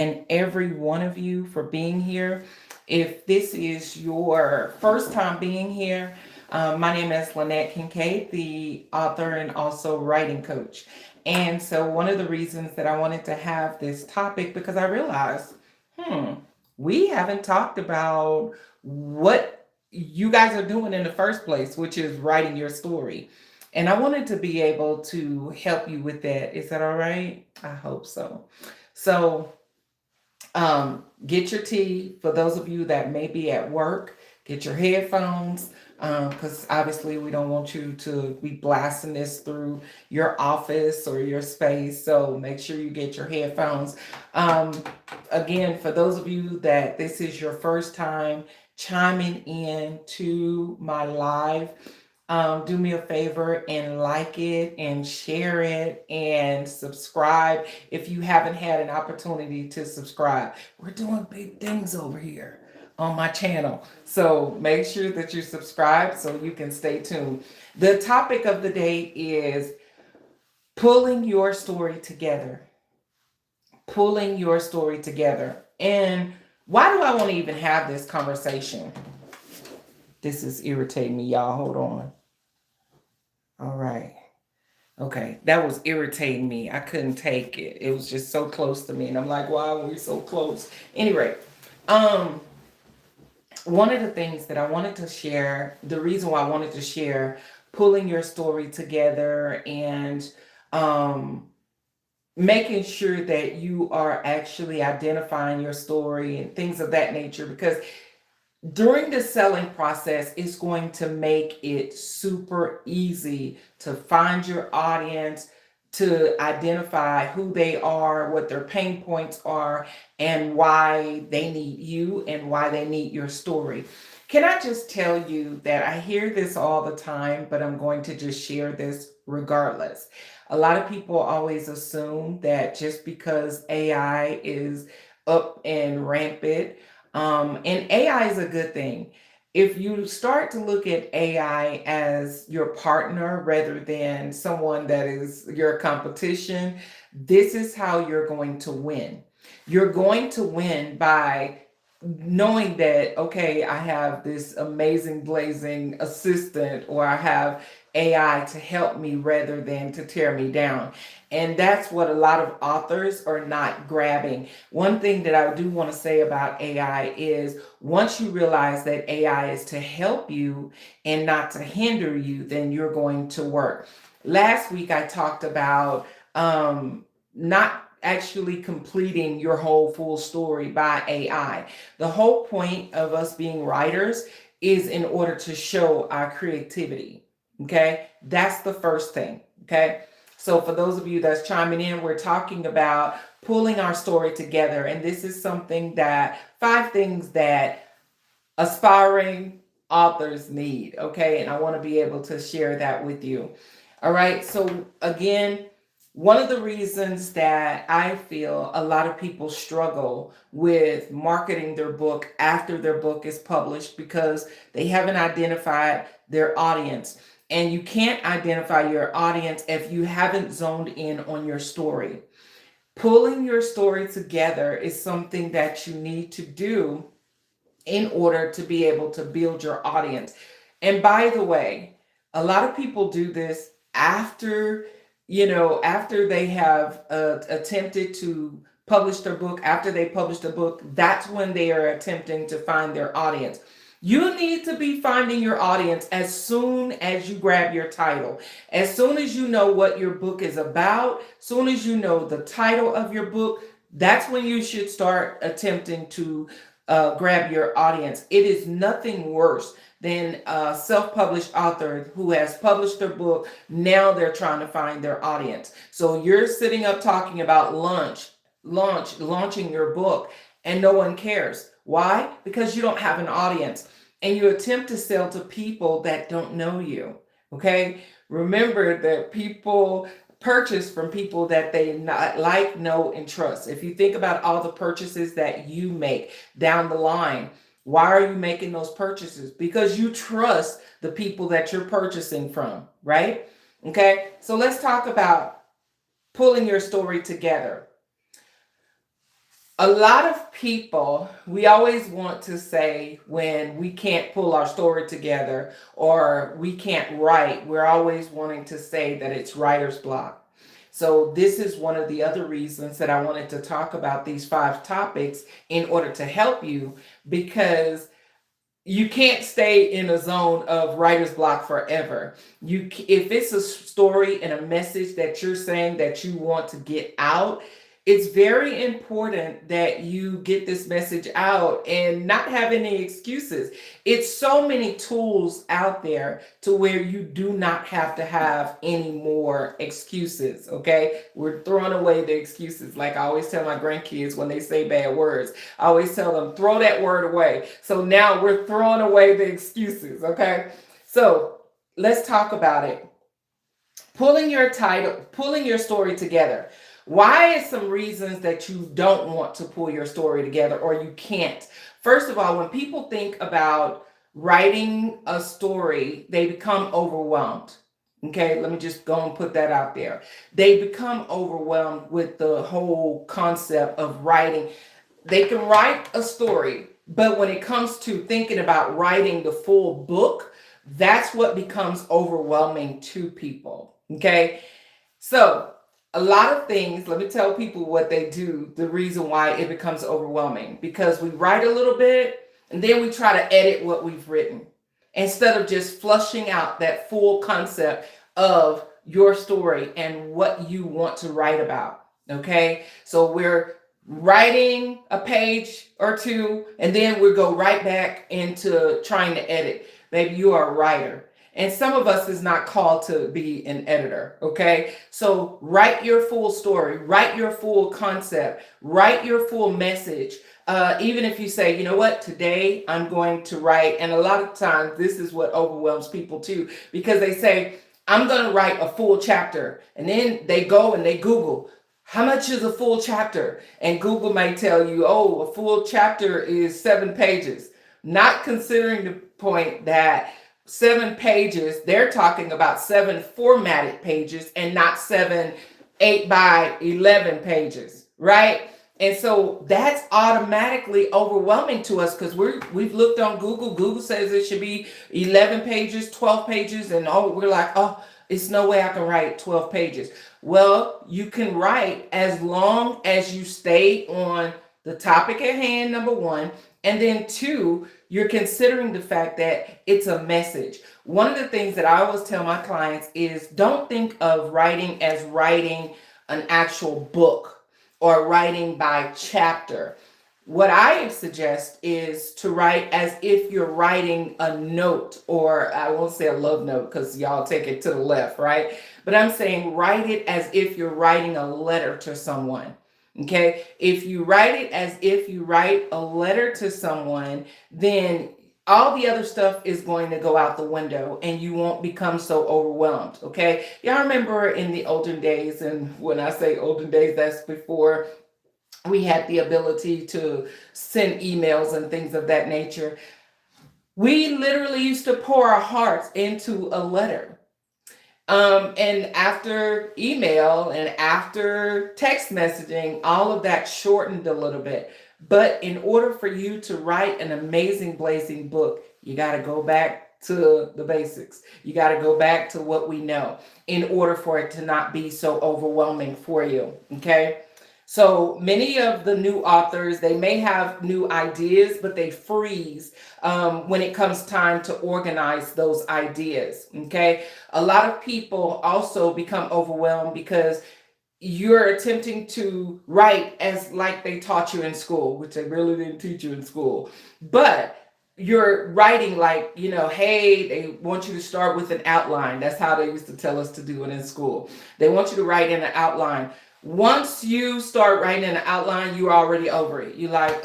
and every one of you for being here. If this is your first time being here, my name is Lynette Kincaid, the author and also writing coach. And so, one of the reasons that I wanted to have this topic because I realized, hmm, we haven't talked about what you guys are doing in the first place, which is writing your story. And I wanted to be able to help you with that. Is that all right? I hope so. So, get your tea. For those of you that may be at work, get your headphones because obviously we don't want you to be blasting this through your office or your space. So make sure you get your headphones. Um, Again, for those of you that this is your first time chiming in to my live, do me a favor and like it and share it and subscribe if you haven't had an opportunity to subscribe. We're doing big things over here on my channel. So make sure that you subscribe so you can stay tuned. The topic of the day is pulling your story together. Pulling your story together. And why do I want to even have this conversation? This is irritating me, y'all. Hold on. All right. Okay, that was irritating me. I couldn't take it. It was just so close to me, and I'm like, why are we so close? Anyway, um, one of the things that I wanted to share, the reason why I wanted to share, pulling your story together and um, making sure that you are actually identifying your story and things of that nature, because during the selling process, it's going to make it super easy to find your audience, to identify who they are, what their pain points are, and why they need you and why they need your story. Can I just tell you that I hear this all the time, but I'm going to just share this regardless. A lot of people always assume that just because AI is up and rampant, and AI is a good thing. If you start to look at AI as your partner rather than someone that is your competition, this is how you're going to win. You're going to win by knowing that, okay, I have this amazing, blazing assistant, or I have AI to help me rather than to tear me down. And that's what a lot of authors are not grabbing. One thing that I do want to say about AI is once you realize that AI is to help you and not to hinder you, then you're going to work. Last week, I talked about not actually completing your whole full story by AI. The whole point of us being writers is in order to show our creativity. Okay, that's the first thing. Okay, so for those of you that's chiming in, we're talking about pulling our story together, and this is something that 5 things that aspiring authors need. Okay, and I want to be able to share that with you. All right, so again, one of the reasons that I feel a lot of people struggle with marketing their book after their book is published because they haven't identified their audience. And you can't identify your audience if you haven't zoned in on your story. Pulling your story together is something that you need to do in order to be able to build your audience. And by the way, a lot of people do this after, after they have attempted to publish their book, after they publish the book, that's when they are attempting to find their audience. You need to be finding your audience as soon as you grab your title. As soon as you know what your book is about, soon as you know the title of your book, that's when you should start attempting to grab your audience. It is nothing worse than a self-published author who has published their book. Now they're trying to find their audience. So you're sitting up talking about launching your book, and no one cares. Why? Because you don't have an audience and you attempt to sell to people that don't know you. Okay. Remember that people purchase from people that they not like, know, and trust. If you think about all the purchases that you make down the line, why are you making those purchases? Because you trust the people that you're purchasing from, right? Okay, so let's talk about pulling your story together. A lot of people, we always want to say when we can't pull our story together or we can't write, we're always wanting to say that it's writer's block. So, this is one of the other reasons that I wanted to talk about these 5 topics in order to help you, because you can't stay in a zone of writer's block forever. If it's a story and a message that you're saying that you want to get out, it's very important that you get this message out and not have any excuses. It's so many tools out there to where you do not have to have any more excuses. Okay, we're throwing away the excuses. Like I always tell my grandkids when they say bad words, I always tell them, throw that word away. So now we're throwing away the excuses. Okay, so let's talk about it. Pulling your story together. Why is some reasons that you don't want to pull your story together or you can't? First of all, when people think about writing a story, they become overwhelmed. Okay, let me just go and put that out there. They become overwhelmed with the whole concept of writing. They can write a story, but when it comes to thinking about writing the full book, that's what becomes overwhelming to people. Okay, so a lot of things, let me tell people what they do, the reason why it becomes overwhelming. Because we write a little bit and then we try to edit what we've written instead of just flushing out that full concept of your story and what you want to write about. Okay, so we're writing a page or two and then we go right back into trying to edit. Maybe you are a writer and some of us is not called to be an editor. Okay, so write your full story, write your full concept, write your full message. Even if you say, you know what, today I'm going to write, and a lot of times this is what overwhelms people too, because they say, I'm going to write a full chapter, and then they go and they Google, how much is a full chapter? And Google may tell you, oh, a full chapter is 7 pages, not considering the point that 7 pages, they're talking about 7 formatted pages and not 7 8 by 11 pages, right? And so that's automatically overwhelming to us because we've looked on Google. Google says it should be 11 pages, 12 pages, and we're like, oh, it's no way I can write 12 pages. Well, you can write as long as you stay on the topic at hand, number one, and then two, you're considering the fact that it's a message. One of the things that I always tell my clients is don't think of writing as writing an actual book or writing by chapter. What I suggest is to write as if you're writing a note, or I won't say a love note because y'all take it to the left, right? But I'm saying write it as if you're writing a letter to someone. Okay, if you write it as if you write a letter to someone, then all the other stuff is going to go out the window and you won't become so overwhelmed. Okay, y'all remember in the olden days, and when I say olden days, that's before we had the ability to send emails and things of that nature. We literally used to pour our hearts into a letter. And after email and after text messaging, all of that shortened a little bit. But in order for you to write an amazing, blazing book, you got to go back to the basics. You got to go back to what we know in order for it to not be so overwhelming for you. Okay. So many of the new authors, they may have new ideas, but they freeze when it comes time to organize those ideas. Okay. A lot of people also become overwhelmed because you're attempting to write as like they taught you in school, which they really didn't teach you in school. But you're writing like, hey, they want you to start with an outline. That's how they used to tell us to do it in school. They want you to write in an outline. Once you start writing an outline, you're already over it. You're like,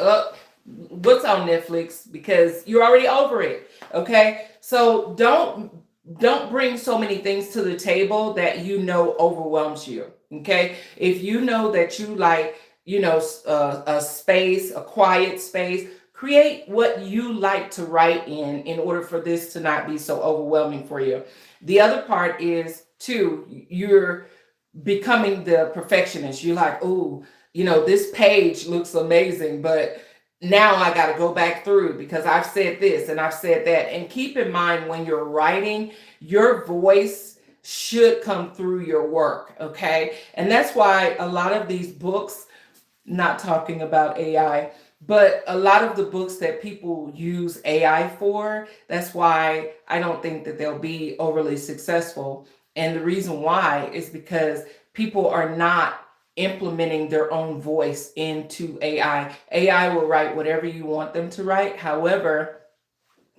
what's on Netflix? Because you're already over it. Okay. So don't bring so many things to the table that overwhelms you. Okay. If you know that you like, a space, a quiet space, create what you like to write in order for this to not be so overwhelming for you. The other part is too, you're becoming the perfectionist. You're like, oh, this page looks amazing, but now I got to go back through because I've said this and I've said that. And keep in mind, when you're writing, your voice should come through your work. Okay. And that's why a lot of these books, not talking about AI, but a lot of the books that people use AI for, that's why I don't think that they'll be overly successful. And the reason why is because people are not implementing their own voice into AI. AI will write whatever you want them to write. However,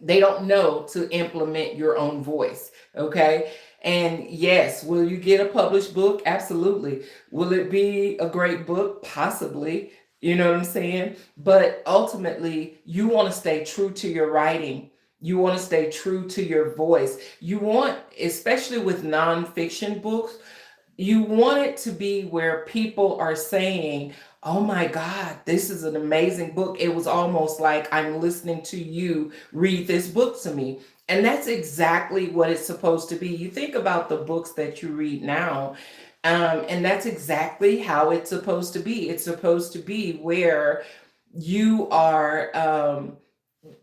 they don't know to implement your own voice. Okay. And yes, will you get a published book? Absolutely. Will it be a great book? Possibly. You know what I'm saying? But ultimately, you want to stay true to your writing. You want to stay true to your voice. You want, especially with nonfiction books, you want it to be where people are saying, "Oh my God, this is an amazing book." It was almost like I'm listening to you read this book to me. And that's exactly what it's supposed to be. You think about the books that you read now, and that's exactly how it's supposed to be. It's supposed to be where you are.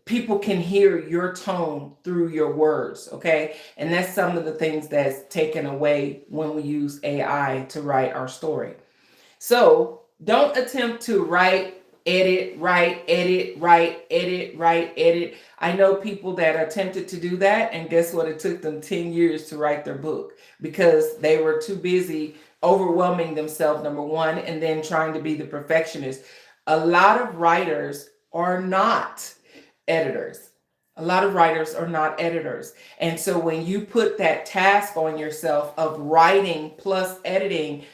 People can hear your tone through your words, okay? And that's some of the things that's taken away when we use AI to write our story. So don't attempt to write, edit, write, edit, write, edit. I know people that attempted to do that, and guess what? It took them 10 years to write their book because they were too busy overwhelming themselves, number one, and then trying to be the perfectionist. A lot of writers are not editors. A lot of writers are not editors. And so when you put that task on yourself of writing plus editing,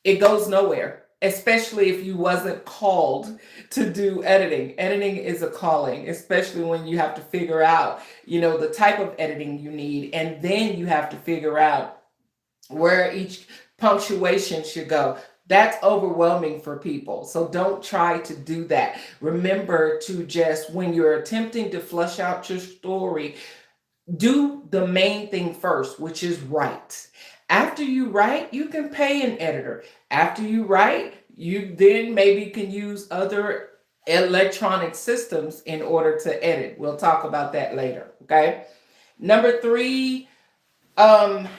it goes nowhere, especially if you wasn't called to do editing. Editing is a calling, especially when you have to figure out, the type of editing you need, and then you have to figure out where each punctuation should go. That's overwhelming for people. So don't try to do that. Remember to just, when you're attempting to flush out your story, do the main thing first, which is write. After you write, you can pay an editor. After you write, you then maybe can use other electronic systems in order to edit. We'll talk about that later. Okay. Number three, um,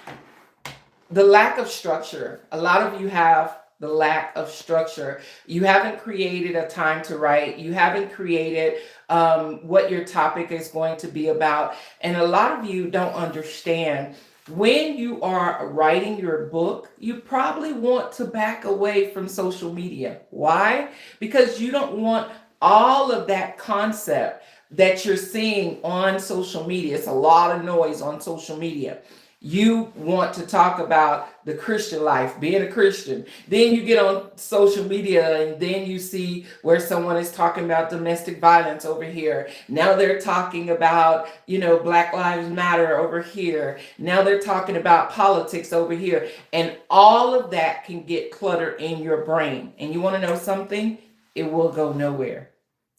the lack of structure. A lot of you have the lack of structure. You haven't created a time to write. You haven't created what your topic is going to be about. And a lot of you don't understand, when you are writing your book, you probably want to back away from social media. Why? Because you don't want all of that concept that you're seeing on social media. It's a lot of noise on social media. You want to talk about the Christian life, being a Christian. Then you get on social media and then you see where someone is talking about domestic violence over here. Now they're talking about, Black Lives Matter over here. Now they're talking about politics over here. And all of that can get cluttered in your brain. And you want to know something? It will go nowhere.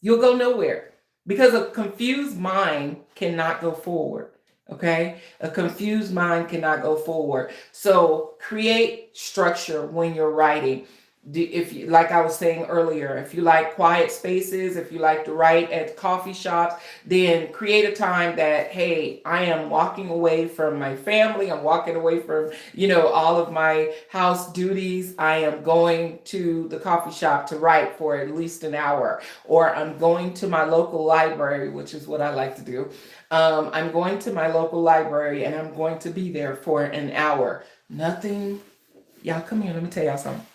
You'll go nowhere because a confused mind cannot go forward. Okay, a confused mind cannot go forward. So create structure when you're writing. If you, like I was saying earlier, if you like quiet spaces, if you like to write at coffee shops, then create a time that, hey, I am walking away from my family. I'm walking away from, all of my house duties. I am going to the coffee shop to write for at least an hour, or I'm going to my local library, which is what I like to do. I'm going to my local library and I'm going to be there for an hour. Nothing, y'all come here, let me tell y'all something.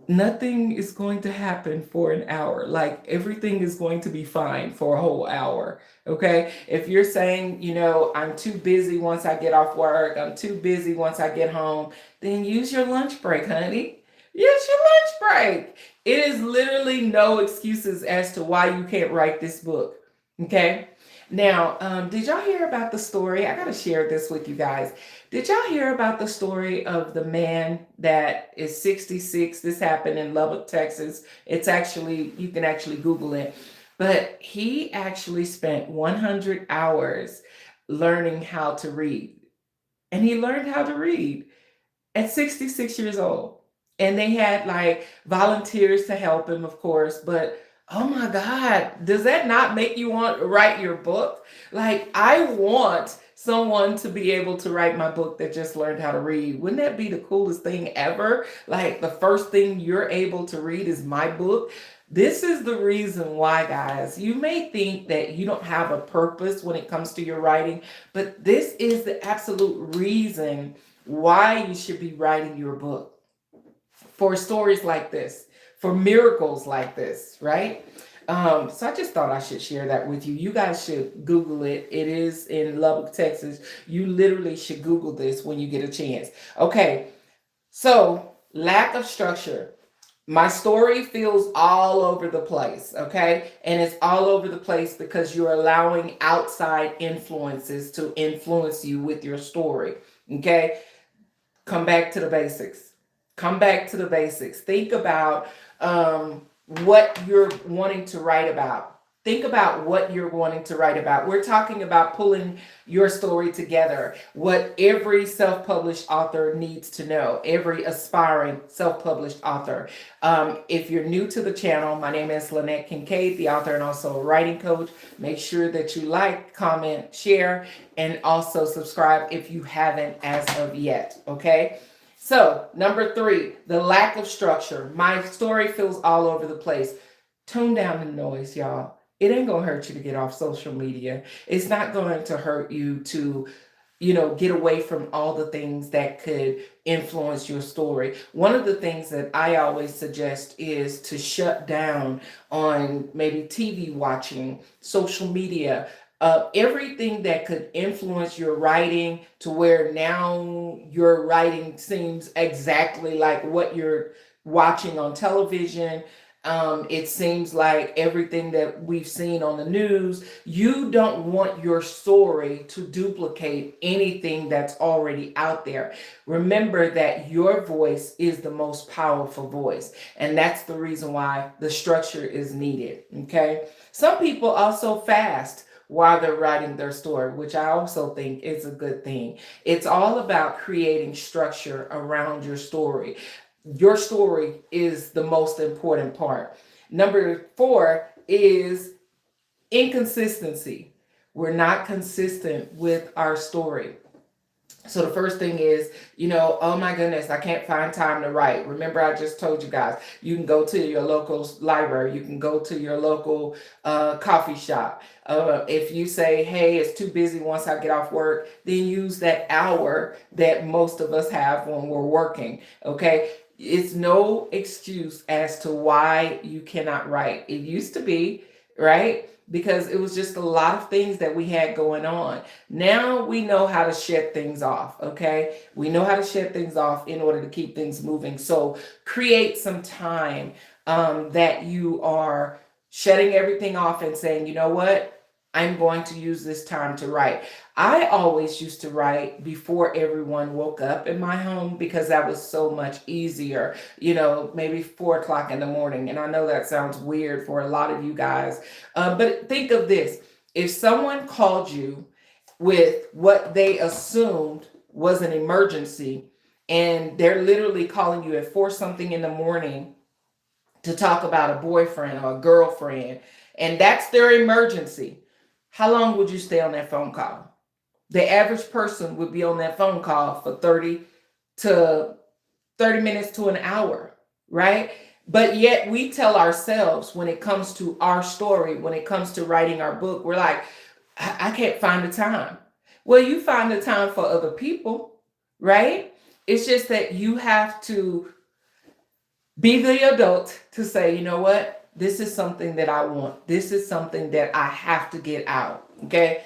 Nothing is going to happen for an hour. Like, everything is going to be fine for a whole hour. Okay. If you're saying, I'm too busy once I get off work, I'm too busy once I get home, then use your lunch break, honey. Use your lunch break. It is literally no excuses as to why you can't write this book. Okay. Now, did y'all hear about the story? I got to share this with you guys. Did y'all hear about the story of the man that is 66? This happened in Lubbock, Texas. It's actually, you can actually Google it. But he actually spent 100 hours learning how to read. And he learned how to read at 66 years old. And they had like volunteers to help him, of course, but oh my God, does that not make you want to write your book? Like, I want someone to be able to write my book that just learned how to read. Wouldn't that be the coolest thing ever? Like, the first thing you're able to read is my book. This is the reason why, guys. You may think that you don't have a purpose when it comes to your writing, but this is the absolute reason why you should be writing your book, for stories like this, for miracles like this, right? So I just thought I should share that with you. You guys should Google it. It is in Lubbock, Texas. You literally should Google this when you get a chance. Okay, so lack of structure. My story feels all over the place, okay? And it's all over the place because you're allowing outside influences to influence you with your story, okay? Come back to the basics. Come back to the basics. Think about what you're wanting to write about. Think about what you're wanting to write about. We're talking about pulling your story together, what every self published author needs to know, every aspiring self published author. If you're new to the channel, my name is Lynette Kincaid, the author and also a writing coach. Make sure that you like, comment, share, and also subscribe if you haven't as of yet. Okay. So, number 3, the lack of structure. My story feels all over the place. Tone down the noise, y'all. It ain't gonna hurt you to get off social media. It's not going to hurt you to, get away from all the things that could influence your story. One of the things that I always suggest is to shut down on maybe TV watching, social media, everything that could influence your writing to where now your writing seems exactly like what you're watching on television. It seems like everything that we've seen on the news. You don't want your story to duplicate anything that's already out there. Remember that your voice is the most powerful voice, and that's the reason why the structure is needed. Okay. Some people also fast while they're writing their story, which I also think is a good thing. It's all about creating structure around your story. Your story is the most important part. Number 4 is inconsistency. We're not consistent with our story. So the first thing is, oh my goodness, I can't find time to write. Remember, I just told you guys, you can go to your local library. You can go to your local coffee shop. If you say, hey, it's too busy once I get off work, then use that hour that most of us have when we're working, okay? It's no excuse as to why you cannot write. It used to be, right? Because it was just a lot of things that we had going on. Now we know how to shed things off, okay? We know how to shed things off in order to keep things moving. So create some time that you are shedding everything off and saying, you know what? I'm going to use this time to write. I always used to write before everyone woke up in my home because that was so much easier, maybe 4 o'clock in the morning. And I know that sounds weird for a lot of you guys, but think of this. If someone called you with what they assumed was an emergency, and they're literally calling you at 4 something in the morning to talk about a boyfriend or a girlfriend, and that's their emergency, how long would you stay on that phone call? The average person would be on that phone call for 30 minutes to an hour, right? But yet we tell ourselves when it comes to our story, when it comes to writing our book, we're like, I can't find the time. Well, you find the time for other people, right? It's just that you have to be the adult to say, you know what? This is something that I want. This is something that I have to get out. Okay.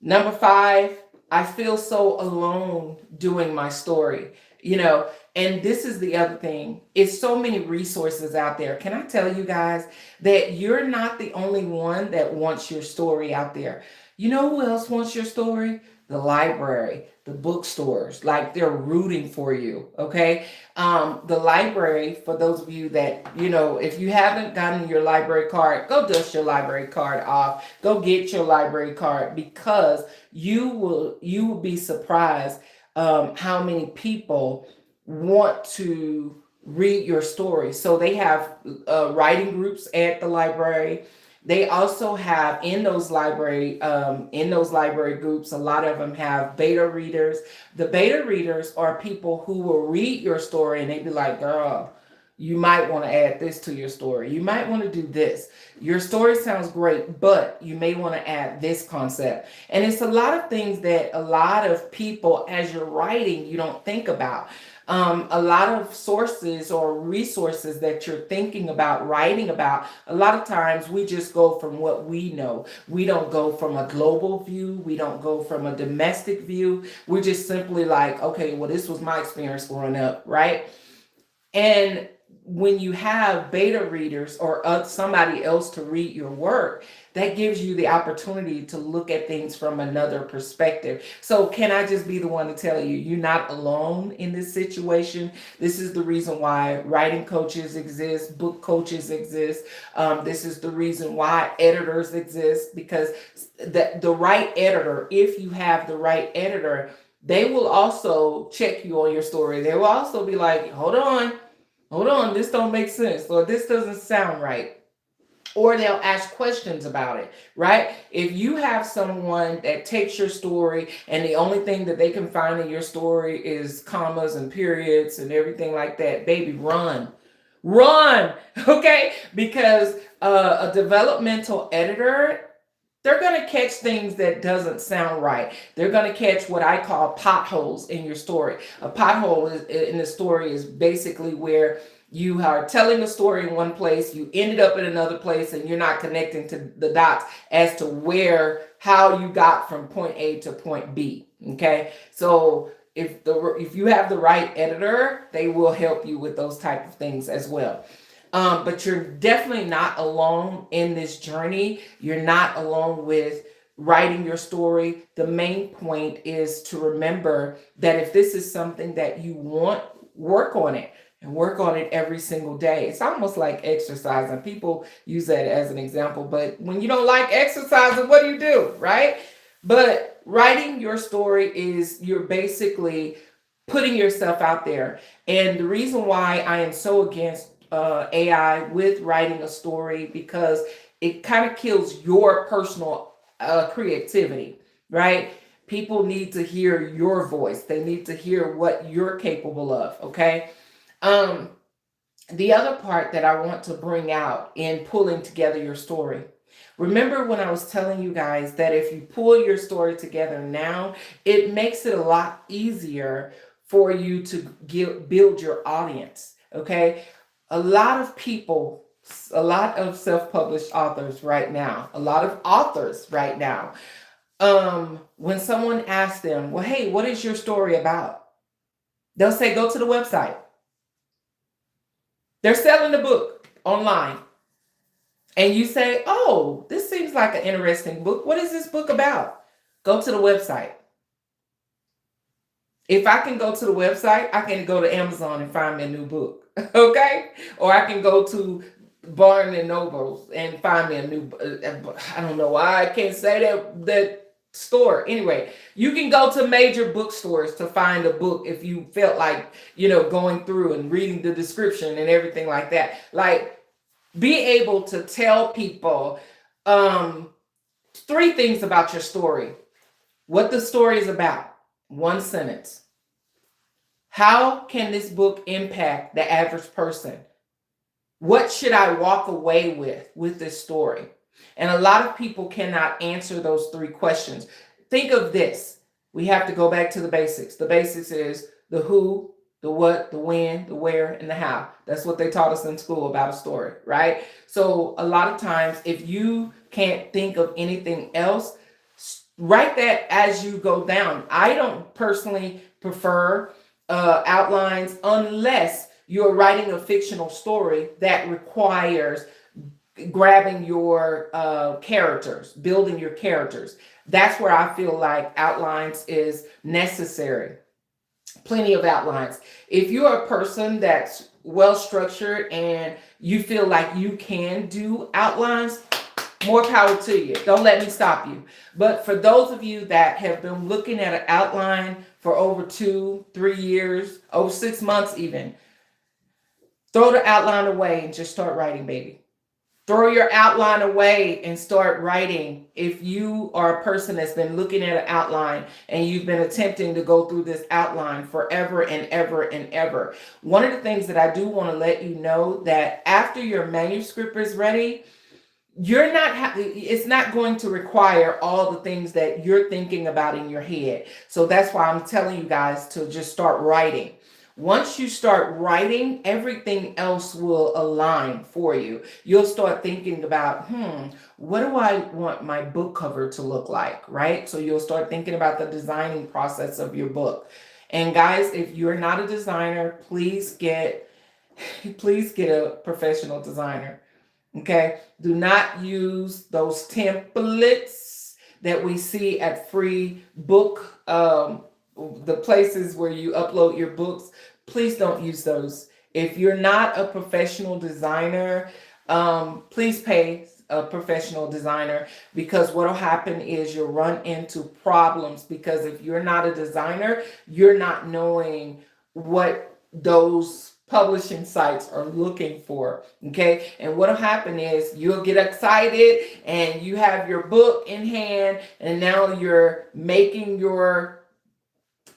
Number 5, I feel so alone doing my story, and this is the other thing. It's so many resources out there. Can I tell you guys that you're not the only one that wants your story out there? You know who else wants your story? The library, the bookstores, like they're rooting for you. Okay. The library, for those of you that, if you haven't gotten your library card, go dust your library card off, go get your library card, because you will be surprised how many people want to read your story. So they have writing groups at the library. They also have in those library groups, a lot of them have beta readers. The beta readers are people who will read your story and they be like, girl, you might want to add this to your story. You might want to do this. Your story sounds great, but you may want to add this concept. And it's a lot of things that a lot of people, as you're writing, you don't think about. A lot of sources or resources that you're thinking about, writing about, a lot of times we just go from what we know. We don't go from a global view. We don't go from a domestic view. We're just simply like, okay, well, this was my experience growing up, right? And when you have beta readers or somebody else to read your work, that gives you the opportunity to look at things from another perspective. So can I just be the one to tell you, you're not alone in this situation. This is the reason why writing coaches exist, book coaches exist. This is the reason why editors exist, because the right editor, if you have the right editor, they will also check you on your story. They will also be like, hold on, this don't make sense, or this doesn't sound right. Or they'll ask questions about it, right? If you have someone that takes your story and the only thing that they can find in your story is commas and periods and everything like that, baby, run, okay? Because a developmental editor, they're going to catch things that doesn't sound right. They're going to catch what I call potholes in your story. A pothole in the story is basically where you are telling a story in one place, you ended up in another place, and you're not connecting to the dots as to how you got from point A to point B. Okay, so if you have the right editor, they will help you with those type of things as well. But you're definitely not alone in this journey. You're not alone with writing your story. The main point is to remember that if this is something that you want, work on it, and work on it every single day. It's almost like exercising. People use that as an example, but when you don't like exercising, what do? Right? But writing your story is you're basically putting yourself out there. And the reason why I am so against AI with writing a story, because it kind of kills your personal creativity, right? People need to hear your voice. They need to hear what you're capable of, okay? The other part that I want to bring out in pulling together your story. Remember when I was telling you guys that if you pull your story together now, it makes it a lot easier for you to build your audience, okay? A lot of people, a lot of self-published authors right now, a lot of authors right now, when someone asks them, well, hey, what is your story about? They'll say, go to the website. They're selling the book online. And you say, oh, this seems like an interesting book. What is this book about? Go to the website. If I can go to the website, I can go to Amazon and find me a new book. Okay? Or I can go to Barnes and Noble and find me a new, I don't know why I can't say that store. Anyway, you can go to major bookstores to find a book if you felt like, going through and reading the description and everything like that. Like, be able to tell people 3 things about your story. What the story is about. 1 sentence. How can this book impact the average person? What should I walk away with this story? And a lot of people cannot answer those 3 questions. Think of this. We have to go back to the basics. The basics is the who, the what, the when, the where, and the how. That's what they taught us in school about a story, right? So a lot of times, if you can't think of anything else, write that as you go down. I don't personally prefer outlines unless you're writing a fictional story that requires grabbing your characters, building your characters. That's where I feel like outlines is necessary. Plenty of outlines. If you're a person that's well structured and you feel like you can do outlines, More power to you. Don't let me stop you. But for those of you that have been looking at an outline for over 2, 3 years, over 6 months even, throw the outline away and just start writing, baby. Throw your outline away and start writing. If you are a person that's been looking at an outline and you've been attempting to go through this outline forever and ever and ever, one of the things that I do want to let you know that after your manuscript is ready, you're not it's not going to require all the things that you're thinking about in your head. So that's why I'm telling you guys to just start writing. Once you start writing, everything else will align for you. You'll start thinking about, what do I want my book cover to look like, right? So you'll start thinking about the designing process of your book. And guys, if you're not a designer, please get a professional designer. Okay, do not use those templates that we see at free book, the places where you upload your books. Please don't use those. If you're not a professional designer, please pay a professional designer, because what will happen is you'll run into problems, because if you're not a designer, you're not knowing what those publishing sites are looking for. Okay, and what'll happen is you'll get excited and you have your book in hand, and now you're making your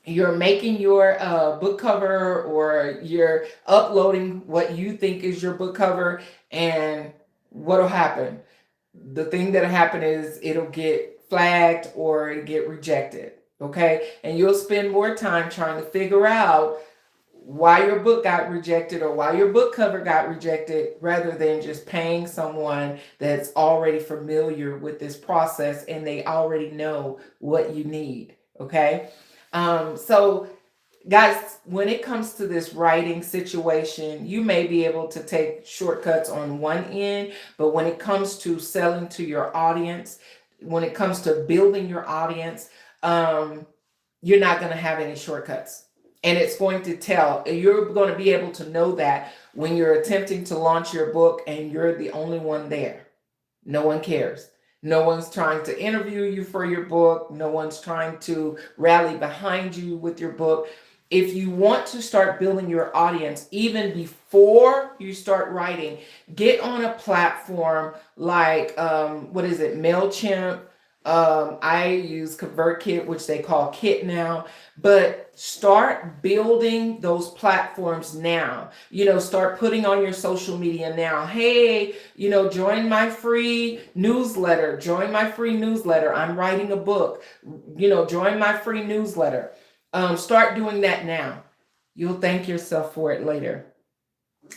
book cover, or you're uploading what you think is your book cover. And what'll happen, the thing that'll happen is it'll get flagged or it'll get rejected. Okay, and you'll spend more time trying to figure out why your book got rejected or why your book cover got rejected, rather than just paying someone that's already familiar with this process and they already know what you need. Okay, so guys, when it comes to this writing situation, you may be able to take shortcuts on one end, but when it comes to selling to your audience, when it comes to building your audience, you're not going to have any shortcuts. And it's going to tell, you're going to be able to know that when you're attempting to launch your book and you're the only one there. No one cares. No one's trying to interview you for your book. No one's trying to rally behind you with your book. If you want to start building your audience, even before you start writing, get on a platform like, MailChimp. I use ConvertKit, which they call Kit now, but start building those platforms now. Start putting on your social media now. Hey, join my free newsletter. Join my free newsletter. I'm writing a book. Join my free newsletter. Start doing that now. You'll thank yourself for it later.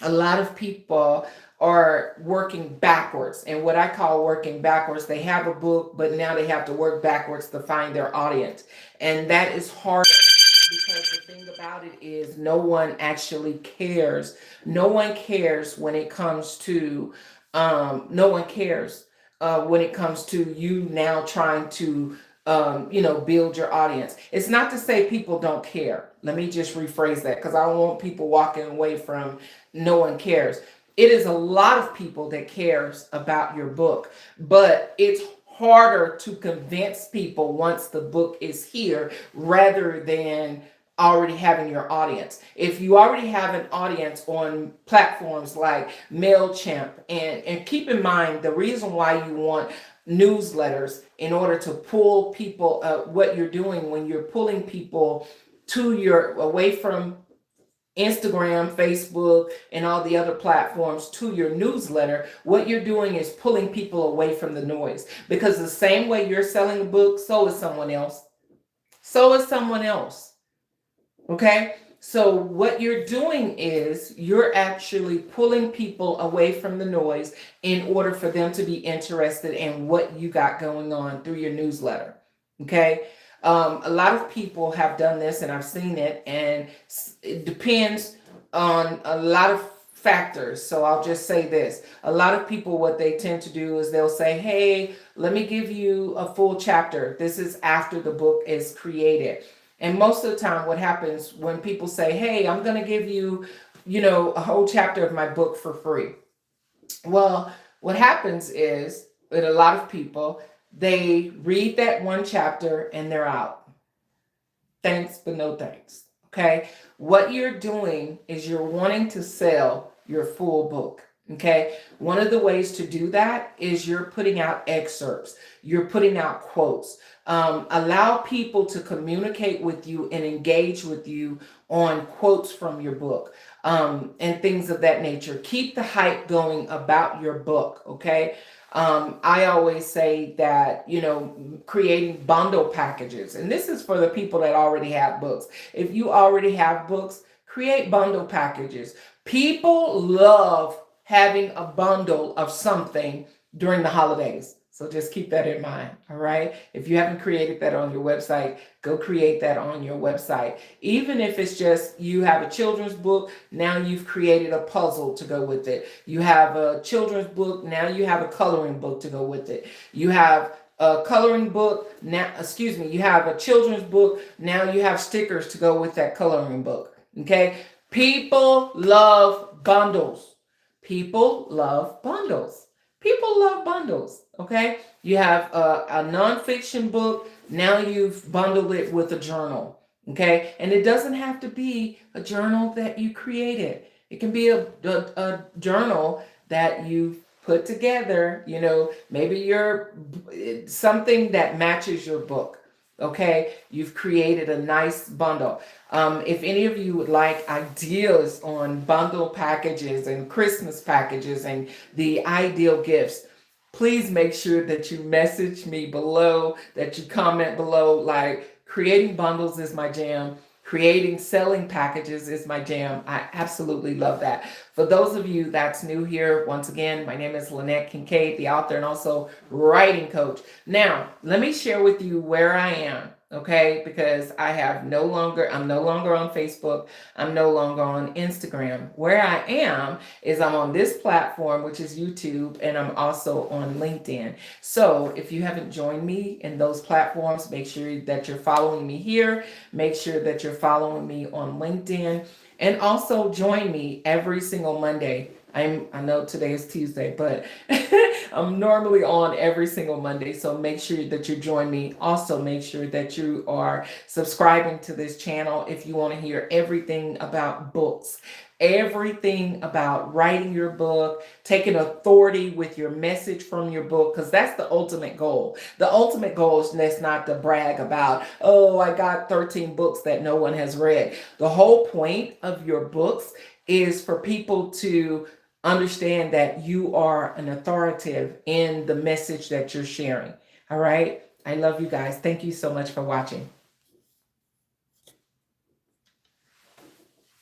A lot of people are working backwards, and what I call working backwards, they have a book, but now they have to work backwards to find their audience, and that is harder, because the thing about it is no one actually cares. No one cares when it comes to when it comes to you now trying to build your audience. It's not to say people don't care. Let me just rephrase that, because I don't want people walking away from no one cares. It is a lot of people that cares about your book, but it's harder to convince people once the book is here, rather than already having your audience. If you already have an audience on platforms like MailChimp, and keep in mind the reason why you want newsletters, in order to pull people, what you're doing when you're pulling people away from Instagram, Facebook, and all the other platforms to your newsletter, what you're doing is pulling people away from the noise. Because the same way you're selling a book, so is someone else. So is someone else. Okay? So what you're doing is you're actually pulling people away from the noise in order for them to be interested in what you got going on through your newsletter. Okay? A lot of people have done this, and I've seen it, and it depends on a lot of factors. So I'll just say this. A lot of people, what they tend to do is they'll say, hey, let me give you a full chapter. This is after the book is created. And most of the time what happens when people say, hey, I'm going to give you, a whole chapter of my book for free. Well, what happens is with a lot of people, they read that one chapter and they're out. Thanks, but no thanks. Okay. What you're doing is you're wanting to sell your full book. Okay. One of the ways to do that is you're putting out excerpts, you're putting out quotes. Allow people to communicate with you and engage with you on quotes from your book, and things of that nature. Keep the hype going about your book. Okay. I always say that, creating bundle packages, and this is for the people that already have books. If you already have books, create bundle packages. People love having a bundle of something during the holidays. So just keep that in mind. All right. If you haven't created that on your website, go create that on your website. Even if it's just you have a children's book, now you've created a puzzle to go with it. You have a children's book, now you have a coloring book to go with it. You have a coloring book, now, you have a children's book, now you have stickers to go with that coloring book. Okay. People love bundles. People love bundles. People love bundles. Okay. You have a nonfiction book. Now you've bundled it with a journal. Okay. And it doesn't have to be a journal that you created. It can be a journal that you put together, maybe you're something that matches your book. Okay. You've created a nice bundle. If any of you would like ideas on bundle packages and Christmas packages and the ideal gifts, please make sure that you message me below, that you comment below. Like, creating bundles is my jam. Creating selling packages is my jam. I absolutely love that. For those of you that's new here, once again, my name is Lynette Kincaid, the author and also writing coach. Now, let me share with you where I am. Okay, because I'm no longer on Facebook. I'm no longer on Instagram. Where I am is I'm on this platform, which is YouTube, and I'm also on LinkedIn. So if you haven't joined me in those platforms, make sure that you're following me here. Make sure that you're following me on LinkedIn, and also join me every single Monday. I know today is Tuesday, but I'm normally on every single Monday. So make sure that you join me. Also, make sure that you are subscribing to this channel if you want to hear everything about books, everything about writing your book, taking authority with your message from your book, because that's the ultimate goal. The ultimate goal is not to brag about, oh, I got 13 books that no one has read. The whole point of your books is for people to understand that you are an authoritative in the message that you're sharing. All right. I love you guys. Thank you so much for watching.